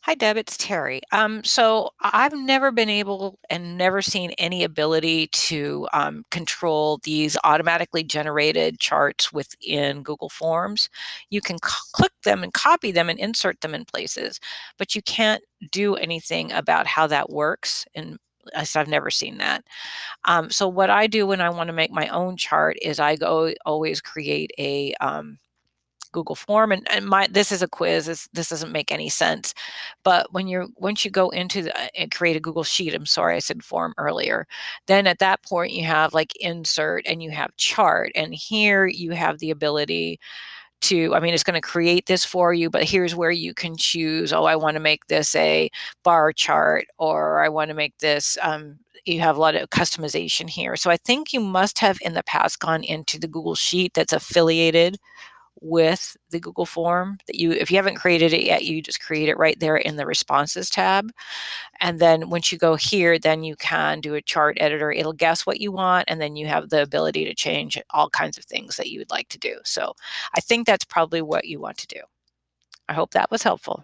Hi, Deb, it's Terry. So I've never been able and never seen any ability to control these automatically generated charts within Google Forms. You can click them and copy them and insert them in places, but you can't do anything about how that works. And I've never seen that. So what I do when I want to make my own chart is I go always create a Google form, and my this is a quiz. This doesn't make any sense, but once you go into and create a Google sheet, I'm sorry I said form earlier. Then at that point you have like insert and you have chart, and here you have the ability to, I mean, it's going to create this for you, but here's where you can choose. Oh, I want to make this a bar chart, or I want to make this. You have a lot of customization here. So I think you must have in the past gone into the Google Sheet that's affiliated with the Google form that you, if you haven't created it yet, you just create it right there in the responses tab. And then once you go here, then you can do a chart editor. It'll guess what you want. And then you have the ability to change all kinds of things that you would like to do. So I think that's probably what you want to do. I hope that was helpful.